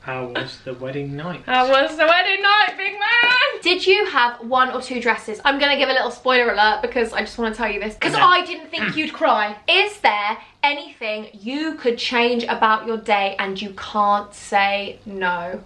How was the wedding night? How was the wedding night, big man? Did you have 1 or 2 dresses? I'm gonna give a little spoiler alert because I just want to tell you this. Because I didn't think you'd cry. Is there anything you could change about your day and you can't say no?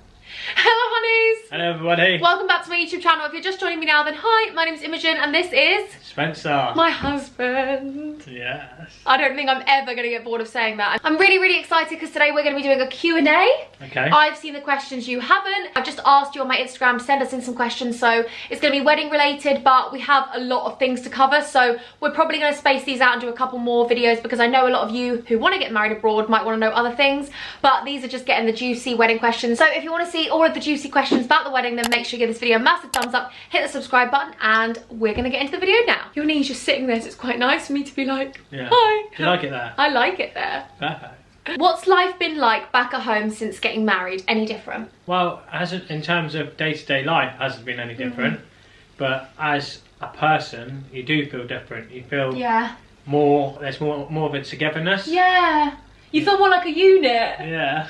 Hello honeys! Hello everybody! Welcome back to my YouTube channel. If you're just joining me now, then hi, my name is Imogen and this is... Spencer. My husband. Yes. I don't think I'm ever going to get bored of saying that. I'm really excited because today we're going to be doing a Q&A. Okay. I've seen the questions you haven't. I've just asked you on my Instagram to send us in some questions, so it's going to be wedding related, but we have a lot of things to cover, so we're probably going to space these out and do a couple more videos because I know a lot of you who want to get married abroad might want to know other things, but these are just getting the juicy wedding questions. So if you want to see all of the juicy questions about the wedding, then make sure you give this video a massive thumbs up, hit the subscribe button, and we're going to get into the video now. Your knees just sitting there, so it's quite nice for me to be like, yeah. Hi. Do you like it there? I like it there. Perfect. What's life been like back at home since getting married? Any different? Well, in terms of day-to-day life, hasn't been any different. But as a person, you do feel different. You feel more. There's more of a togetherness. Yeah. You feel more like a unit. Yeah.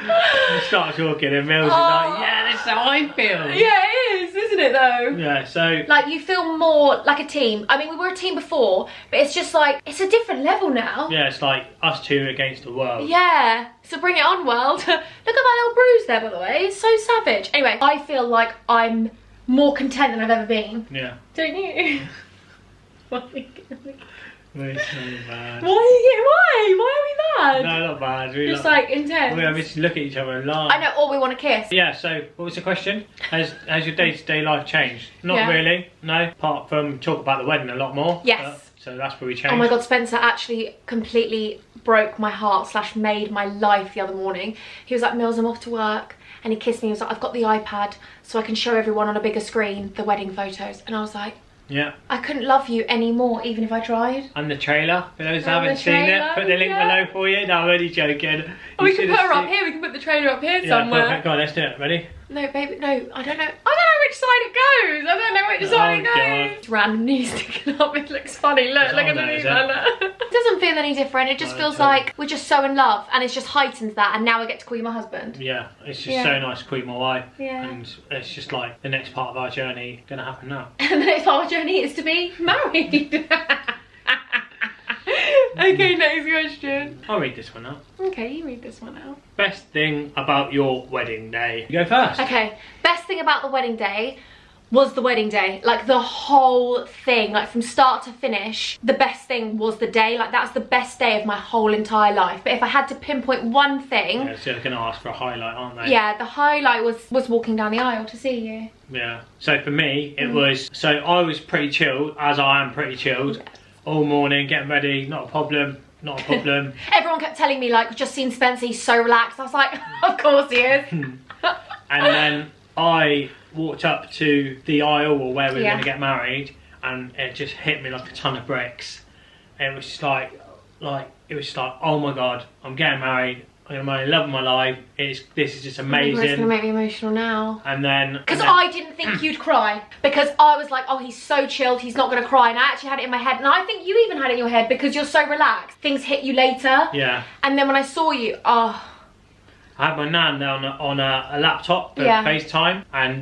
You start talking and Mills is like, yeah, that's how I feel. Yeah, it is, isn't it though? Yeah, so... Like, you feel more like a team. I mean, we were a team before, but it's just like, it's a different level now. Yeah, it's like us two against the world. Yeah, so bring it on, world. Look at that little bruise there, by the way. It's so savage. Anyway, I feel like I'm more content than I've ever been. Yeah. Don't you? We're so bad. Why are we bad? No, not bad. Just like intense. We just look at each other and laugh. I know, or we want to kiss. Yeah, so what was the question? Has your day-to-day life changed? Not really, no. Apart from talk about the wedding a lot more. Yes. So that's where we changed. Oh my god, Spencer actually completely broke my heart / made my life the other morning. He was like, Mills, I'm off to work. And he kissed me. He was like, I've got the iPad so I can show everyone on a bigger screen the wedding photos. And I was like, yeah. I couldn't love you anymore, even if I tried. And the trailer, for those who haven't seen it, put the link below for you. No, I'm only joking. Oh, we can put her up here, we can put the trailer up here somewhere. Perfect. Go on, let's do it. Ready? No, baby, no, I don't know which side it goes. I don't know which side it goes. It's random knees sticking up, it looks funny. Look underneath that. It doesn't feel any different, it just feels like we're just so in love and it's just heightened that, and now I get to call you my husband. Yeah, it's just so nice to call you my wife. Yeah. And it's just like the next part of our journey gonna happen now. And the next part of our journey is to be married. Okay, next question. I'll read this one out. Okay, you read this one out. Best thing about your wedding day. You go first. Okay, best thing about the wedding day was the wedding day. Like, the whole thing, like from start to finish, the best thing was the day. Like, that's the best day of my whole entire life. But if I had to pinpoint one thing... Yeah, so they're going to ask for a highlight, aren't they? Yeah, the highlight was walking down the aisle to see you. Yeah. So for me, it was... So I was pretty chilled, as I am pretty chilled. Yeah. All morning, getting ready, not a problem. Not a problem. Everyone kept telling me, like, just seen Spencer, he's so relaxed. I was like, of course he is. And then I walked up to the aisle or where we were going to get married, and it just hit me like a ton of bricks. And it was just like, oh my god, I'm getting married. I'm gonna marry the love of my life. This is just amazing. It's gonna make me emotional now. And then because I didn't think you'd cry, because I was like, oh, he's so chilled, he's not gonna cry. And I actually had it in my head, and I think you even had it in your head because you're so relaxed. Things hit you later. Yeah. And then when I saw you, I had my nan on a laptop for FaceTime, and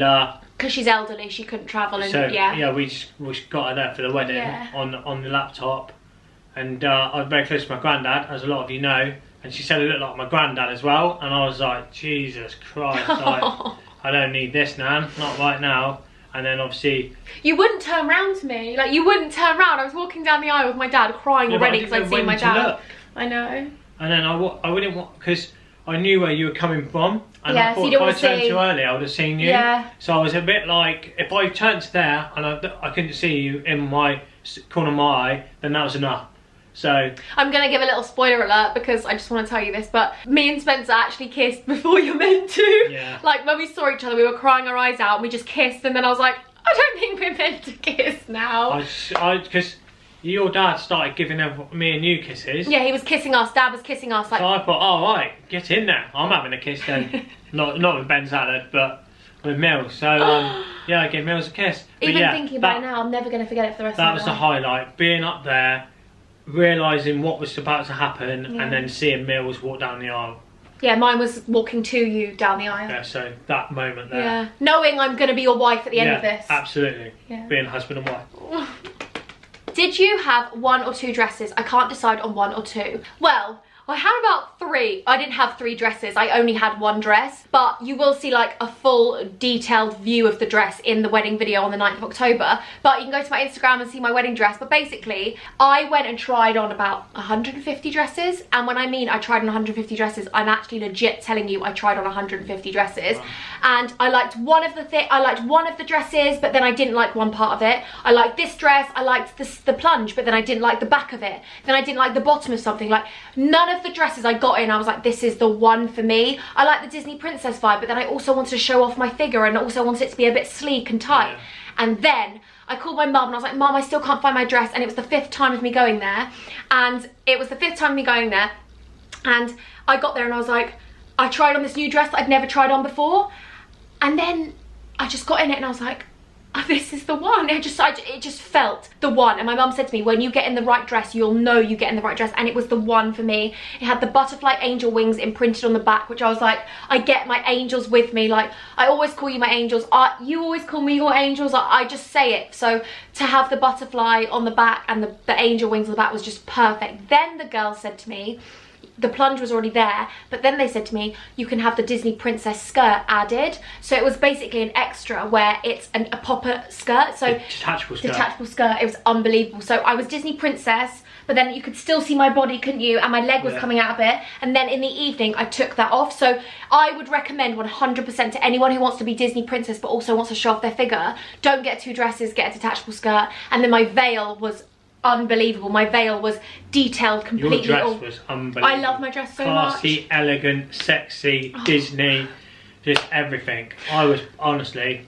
because she's elderly, she couldn't travel, and we just got her there for the wedding on the laptop, and I was very close to my granddad, as a lot of you know. And she said it looked like my granddad as well. And I was like, Jesus Christ, like, I don't need this, Nan, not right now. And then obviously... You wouldn't turn round to me. Like, you wouldn't turn round. I was walking down the aisle with my dad, crying already because I'd seen my dad. Look. I know. And then I wouldn't want... Because I knew where you were coming from. And yeah, I thought so you don't if I turned too early, I would have seen you. Yeah. So I was a bit like, if I turned to there and I couldn't see you in my corner of my eye, then that was enough. So I'm gonna give a little spoiler alert because I just want to tell you this, but me and Spencer actually kissed before you're meant to. Yeah. Like, when we saw each other, we were crying our eyes out and we just kissed, and then I was like, I don't think we're meant to kiss now. Because your dad started giving me and you kisses. Yeah, he was kissing us. Dad was kissing us. Like, so I thought, oh right, get in there. I'm having a kiss then. not with Ben Salad, but with Mills. So yeah, I gave Mills a kiss. Even thinking about it now, I'm never gonna forget it for the rest of my life. That was the highlight. Being up there, realising what was about to happen, and then seeing Mills walk down the aisle. Yeah, mine was walking to you down the aisle. Yeah, so that moment there. Yeah, knowing I'm going to be your wife at the end of this. Absolutely. Yeah. Being husband and wife. Did you have 1 or 2 dresses? I can't decide on 1 or 2. Well, I had about 3. I didn't have 3 dresses. I only had 1 dress. But you will see like a full detailed view of the dress in the wedding video on the 9th of October. But you can go to my Instagram and see my wedding dress. But basically, I went and tried on about 150 dresses. And when I mean I tried on 150 dresses, I'm actually legit telling you I tried on 150 dresses. Wow. And I liked one of the dresses, but then I didn't like one part of it. I liked this dress, I liked the plunge, but then I didn't like the back of it. Then I didn't like the bottom of something. Like, none of the dresses I got in, I was like, this is the one for me. I like the Disney princess vibe, but then I also wanted to show off my figure and also wanted it to be a bit sleek and tight. Yeah. And then I called my mum and I was like, Mum, I still can't find my dress. And it was the 5th time of me going there. And I got there and I was like, I tried on this new dress that I'd never tried on before. And then I just got in it and I was like, oh, this is the one. It just felt the one. And my mum said to me, when you get in the right dress, you'll know you get in the right dress. And it was the one for me. It had the butterfly angel wings imprinted on the back, which I was like, I get my angels with me. Like, I always call you my angels. You always call me your angels. I just say it. So to have the butterfly on the back and the angel wings on the back was just perfect. Then the girl said to me, the plunge was already there, but then they said to me, you can have the Disney princess skirt added. So it was basically an extra where it's a popper skirt. So detachable skirt. It was unbelievable. So I was Disney princess, but then you could still see my body, couldn't you? And my leg was coming out a bit. And then in the evening, I took that off. So I would recommend 100% to anyone who wants to be Disney princess, but also wants to show off their figure, don't get 2 dresses, get a detachable skirt. And then my veil was unbelievable. My veil was detailed completely. Your dress was unbelievable. I love my dress so much. Classy, elegant, sexy, Disney, just everything. I was honestly.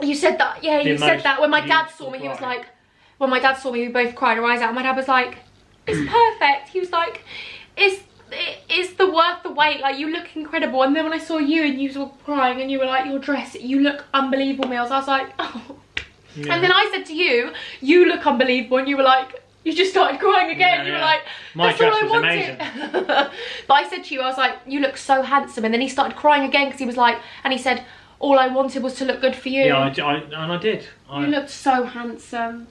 You said that, yeah. You said that when my dad saw me. He was like, when my dad saw me, we both cried our eyes out. My dad was like, "It's perfect." He was like, "It's worth the wait. Like, you look incredible." And then when I saw you and you were crying and you were like, "Your dress, you look unbelievable, Mills." I was like, "Oh." Yeah. And then I said to you, you look unbelievable, and you were like, you just started crying again. You were like, that's all I wanted. But I said to you, I was like, you look so handsome. And then he started crying again because he was like, and he said, all I wanted was to look good for you. Yeah, I did. You looked so handsome.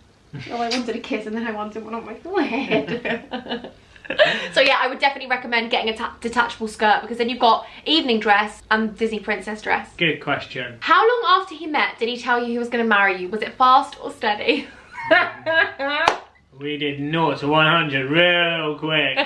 Oh, I wanted a kiss and then I wanted one on my forehead. So yeah, I would definitely recommend getting a detachable skirt, because then you've got evening dress and Disney princess dress. Good question. How long after he met did he tell you he was going to marry you? Was it fast or steady? We did 0 to 100 real quick.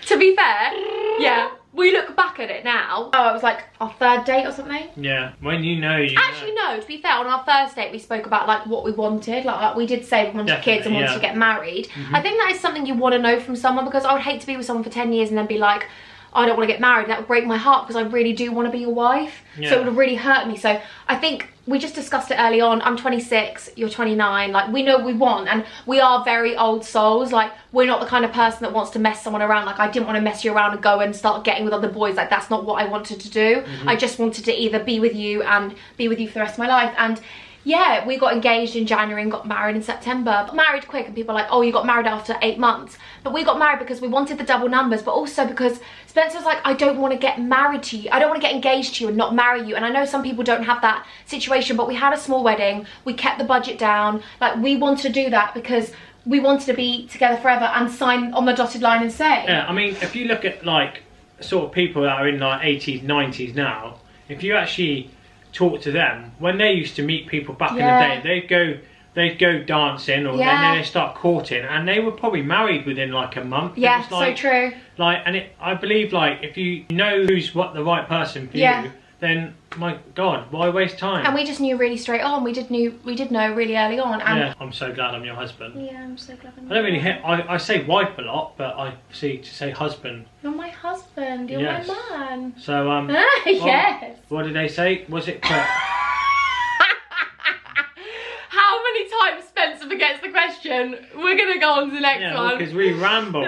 To be fair, yeah, we look back at it now. Oh, it was like our 3rd date or something. Yeah, when you know, you Actually, no, to be fair, on our 1st date we spoke about like what we wanted. Like we did say we wanted kids and wanted to get married. I think that is something you want to know from someone, because I would hate to be with someone for 10 years and then be like, I don't want to get married. That would break my heart, because I really do want to be your wife. Yeah. So it would really hurt me. So I think we just discussed it early on. I'm 26, you're 29. Like, we know what we want, and we are very old souls. Like, we're not the kind of person that wants to mess someone around. Like, I didn't want to mess you around and go and start getting with other boys. Like, that's not what I wanted to do. I just wanted to either be with you and be with you for the rest of my life. And yeah, we got engaged in January and got married in September. Married quick, and people are like, oh, you got married after 8 months. But we got married because we wanted the double numbers, but also because Spencer was like, I don't want to get married to you. I don't want to get engaged to you and not marry you. And I know some people don't have that situation, but we had a small wedding. We kept the budget down. Like, we wanted to do that because we wanted to be together forever and sign on the dotted line and say. Yeah, I mean, if you look at like sort of people that are in like 80s, 90s now, if you actually talk to them, when they used to meet people back in the day, they'd go dancing, or then they start courting, and they were probably married within like a month. Yeah, like, so true. Like, and I believe, like, if you know who's the right person for you, then my God, why waste time? And we just knew really straight on. We did know really early on. And yeah, I'm so glad I'm your husband. Yeah, I'm so glad I'm. I don't really I say wife a lot, but I to say husband. You're my husband. You're my man. So yes. What did they say? Was it quick? How many times Spencer forgets the question? We're gonna go on to the next one. Because we ramble.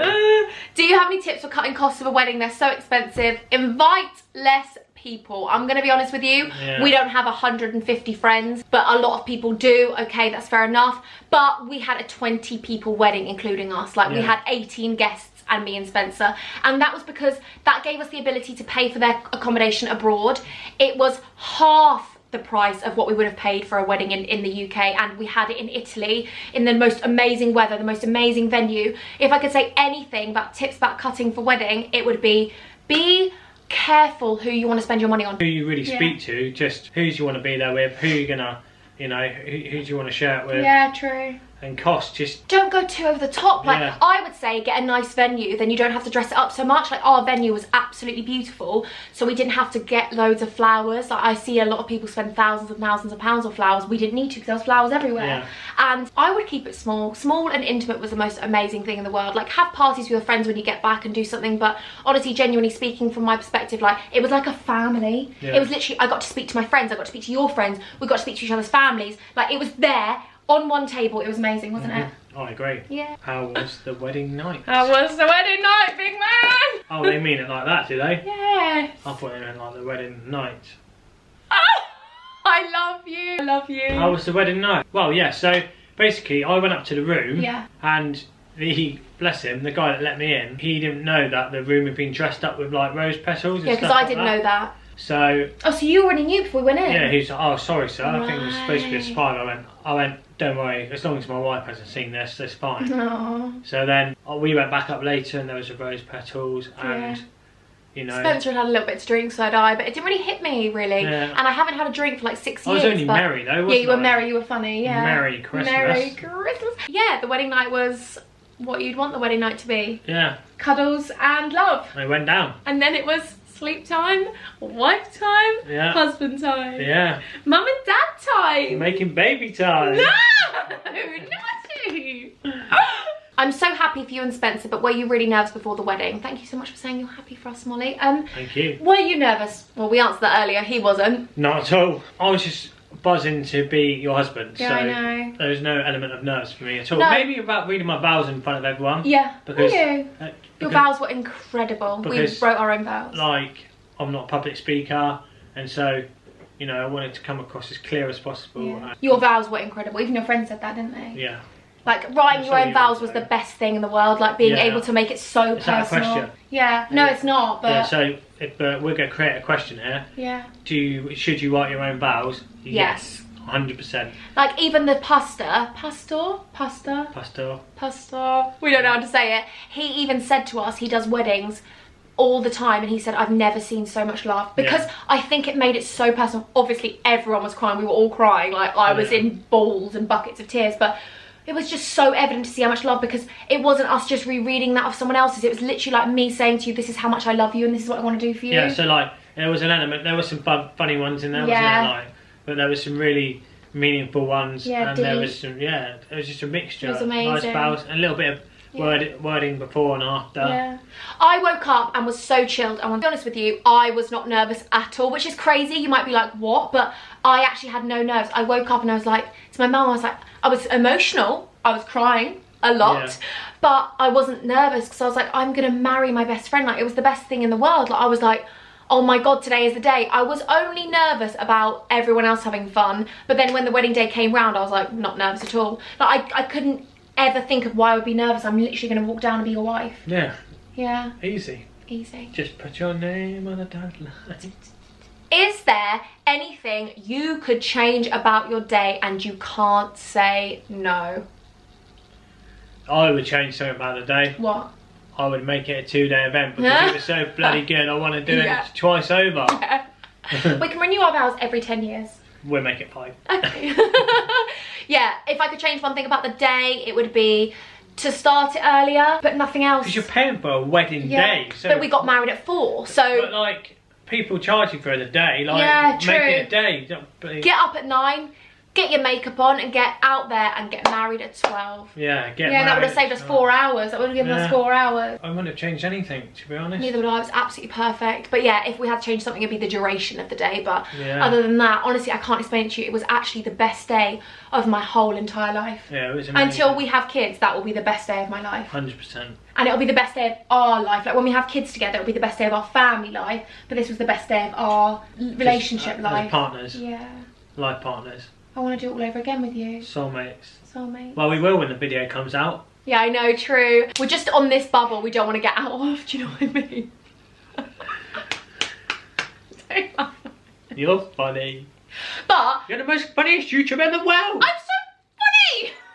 Do you have any tips for cutting costs of a wedding? They're so expensive. Invite less people. I'm gonna be honest with you. We don't have 150 friends, but a lot of people do. Okay, that's fair enough. But we had a 20 people wedding, including us. Like, we had 18 guests and me and Spencer, and that was because that gave us the ability to pay for their accommodation abroad. It was half the price of what we would have paid for a wedding in the UK, and we had it in Italy in the most amazing weather, the most amazing venue. If I could say anything about tips about cutting for wedding, it would be careful who you want to spend your money on. Who you really speak to, just who do you want to be there with, who you're gonna, you know, who do you want to share it with. Yeah, true. And cost, just don't go too over the top. Like, I would say get a nice venue, then you don't have to dress it up so much. Like, our venue was absolutely beautiful, so we didn't have to get loads of flowers. Like, I see a lot of people spend thousands and thousands of pounds on flowers. We didn't need to because there was flowers everywhere. And I would keep it small. Small and intimate was the most amazing thing in the world. Like, have parties with your friends when you get back and do something, but honestly, genuinely speaking, from my perspective, like, it was like a family. It was literally, I got to speak to my friends, I got to speak to your friends, we got to speak to each other's families. Like, it was there on one table. It was amazing, wasn't it? I agree. Yeah. How was the wedding night? How was the wedding night, big man? Oh, they mean it like that, do they? Yes. I thought they meant like the wedding night. I love you. I love you. How was the wedding night? Well, yeah, so basically I went up to the room and bless him, the guy that let me in, he didn't know that the room had been dressed up with like rose petals and stuff. Yeah, because I didn't know that. So... Oh, so you already knew before we went in? Yeah, he's like, oh, sorry, sir, I think it was supposed to be a spider. I went, don't worry, as long as my wife hasn't seen this, that's fine. Aww. So then we went back up later and there was the rose petals and, you know... Spencer had a little bit to drink, so had I, but it didn't really hit me, really. Yeah. And I haven't had a drink for like 6 years. I was only merry, though, wasn't I? Yeah, you were merry, you were funny, yeah. Merry Christmas. Merry Christmas. Yeah, the wedding night was what you'd want the wedding night to be. Yeah. Cuddles and love. And it went down. And then it was... sleep time, wife time, husband time, mum and dad time, making baby time. No, naughty. I'm so happy for you and Spencer, but were you really nervous before the wedding? Thank you so much for saying you're happy for us, Molly. Thank you. Were you nervous? Well, we answered that earlier. He wasn't. Not at all. I was just buzzing to be your husband. Yeah, so I know. There was no element of nerves for me at all. No. Maybe about reading my vows in front of everyone. Yeah. Because your vows were incredible. We wrote our own vows. Like, I'm not a public speaker, and so, you know, I wanted to come across as clear as possible. Yeah. Your vows were incredible. Even your friends said that, didn't they? Yeah. Like, writing your own vows was the best thing in the world. Like, being able to make it so personal. Is that a question? Yeah. No, it's not, but... Yeah, so we're going to create a question here. Yeah. Should you write your own vows? Yes. 100%. Like, even the pastor, we don't know how to say it. He even said to us, he does weddings all the time, and he said, I've never seen so much love, because I think it made it so personal. Obviously everyone was crying, we were all crying, like I was in balls and buckets of tears, but it was just so evident to see how much love, because it wasn't us just rereading that of someone else's, it was literally like me saying to you, this is how much I love you and this is what I want to do for you. Yeah, so like there was an element, there were some funny ones in there, wasn't there? Like, but there was some really meaningful ones, and there was some, it was just a mixture. It was amazing. Nice vows, and a little bit of wording before and after. Yeah. I woke up and was so chilled, and to be honest with you, I was not nervous at all, which is crazy. You might be like, what? But I actually had no nerves. I woke up and I was like, to my mum, I was like, I was emotional, I was crying a lot, but I wasn't nervous, because I was like, I'm gonna marry my best friend. Like, it was the best thing in the world. Like, I was like, oh my god, today is the day. I was only nervous about everyone else having fun, but then when the wedding day came round, I was like, not nervous at all. Like, I couldn't ever think of why I would be nervous. I'm literally going to walk down and be your wife. Yeah. Yeah. Easy. Easy. Just put your name on a dotted line. Is there anything you could change about your day and you can't say no? I would change something about the day. What? I would make it a 2-day event, because it was so bloody good. I want to do it twice over. We can renew our vows every 10 years. We'll make it 5. Okay. Yeah, if I could change one thing about the day, it would be to start it earlier, but nothing else. Because you're paying for a wedding day. So but we got married at 4, so... But like, people charge you for the day, like, make it a day. Get up at 9, get your makeup on, and get out there and get married at 12. Yeah, get married. Yeah, that would have saved us 4 hours. That would have given us 4 hours. I wouldn't have changed anything, to be honest. Neither would I. It was absolutely perfect. But yeah, if we had to change something, it'd be the duration of the day. But other than that, honestly, I can't explain it to you. It was actually the best day of my whole entire life. Yeah, it was amazing. Until we have kids, that will be the best day of my life. 100%. And it'll be the best day of our life. Like, when we have kids together, it'll be the best day of our family life. But this was the best day of our relationship life. As partners. Yeah. Life partners. I want to do it all over again with you. Soulmates. Soulmates. Well, we will when the video comes out. Yeah, I know, true. We're just on this bubble we don't want to get out of, do you know what I mean? You're funny. But you're the most funniest YouTuber in the world. I'm so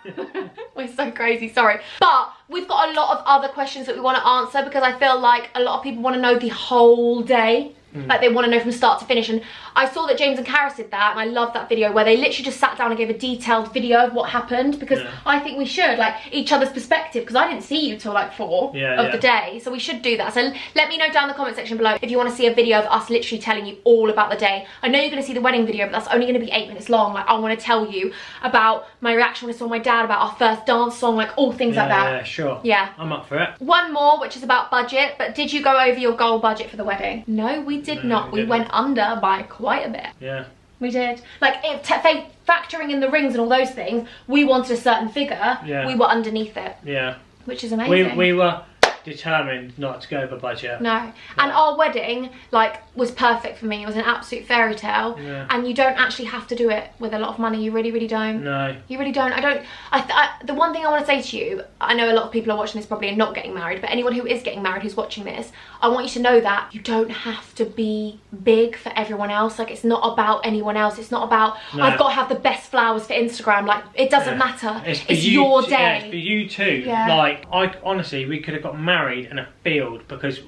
funny. We're so crazy, sorry. But we've got a lot of other questions that we want to answer because I feel like a lot of people want to know the whole day. Like they want to know from start to finish, and I saw that James and Karis did that, and I love that video where they literally just sat down and gave a detailed video of what happened, because I think we should, like, each other's perspective, because I didn't see you till like 4 of the day, so we should do that. So let me know down in the comment section below if you want to see a video of us literally telling you all about the day. I know you're going to see the wedding video, but that's only going to be 8 minutes long. Like, I want to tell you about my reaction when I saw my dad, about our first dance song, like all things like that. Yeah, sure. Yeah. I'm up for it. One more, which is about budget, but did you go over your goal budget for the wedding? No, we did not. We went under by quite a bit. Yeah. We did. Like, if factoring in the rings and all those things, we wanted a certain figure. Yeah. We were underneath it. Yeah. Which is amazing. We were determined not to go over budget. No. And our wedding, like, was perfect for me. It was an absolute fairy tale. Yeah. And you don't actually have to do it with a lot of money. You really, really don't. No. You really don't. The one thing I want to say to you, I know a lot of people are watching this probably and not getting married, but anyone who is getting married who's watching this, I want you to know that you don't have to be big for everyone else. Like, it's not about anyone else. It's not about, I've got to have the best flowers for Instagram. Like, it doesn't matter. It's your day. Yeah, it's for you too. Yeah. Like, honestly, we could have got married in a field, because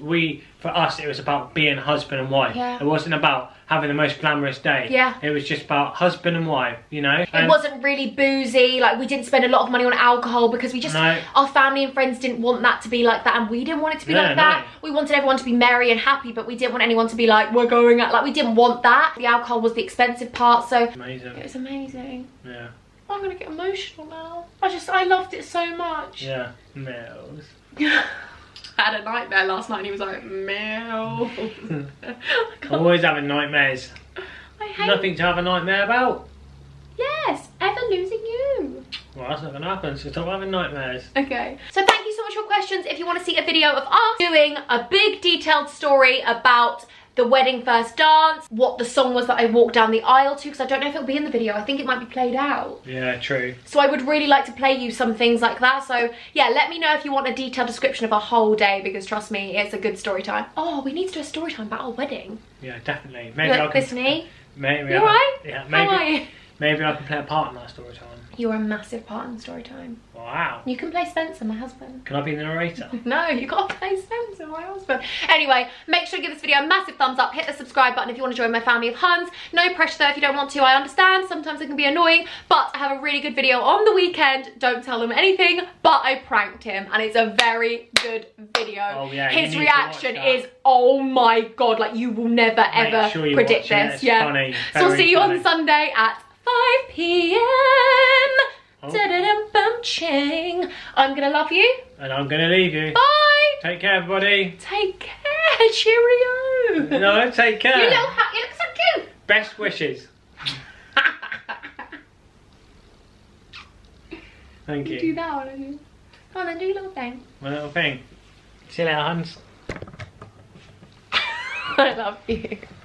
for us, it was about being husband and wife. Yeah. It wasn't about having the most glamorous day. Yeah. It was just about husband and wife, you know? It wasn't really boozy. Like, we didn't spend a lot of money on alcohol because we just, our family and friends didn't want that to be like that, and we didn't want it to be like that. We wanted everyone to be merry and happy, but we didn't want anyone to be like, we're going out. Like, we didn't want that. The alcohol was the expensive part, so amazing. It was amazing. Yeah. I'm gonna get emotional now. I loved it so much. Yeah. Mills. I had a nightmare last night and he was like, Mel. Always having nightmares. I hate nothing to have a nightmare about. Yes, ever losing you. Well, that's not going to happen, so stop having nightmares. Okay. So thank you so much for your questions. If you want to see a video of us doing a big detailed story about the wedding first dance, what the song was that I walked down the aisle to, because I don't know if it'll be in the video. I think it might be played out. Yeah, true. So I would really like to play you some things like that. So yeah, let me know if you want a detailed description of a whole day, because trust me, it's a good story time. Oh, we need to do a story time about our wedding. Yeah, definitely. Maybe look, this me. Maybe. You alright? Yeah, maybe. How are you? Maybe I can play a part in that story time. You're a massive part in the story time. Wow. You can play Spencer, my husband. Can I be the narrator? No, you gotta play Spencer, my husband. Anyway, make sure to give this video a massive thumbs up. Hit the subscribe button if you want to join my family of Huns. No pressure though if you don't want to. I understand. Sometimes it can be annoying, but I have a really good video on the weekend. Don't tell them anything, but I pranked him, and it's a very good video. Oh yeah. His reaction is, oh my god, like you will never ever predict this. Yeah. Funny. So I'll see you on Sunday at 5 p.m. Oh. I'm gonna love you. And I'm gonna leave you. Bye. Take care, everybody. Take care. Cheerio. No, take care. You look so cute. Best wishes. Thank you. Do that one. Come on then, do your little thing. My little thing. See you later, Hans. I love you.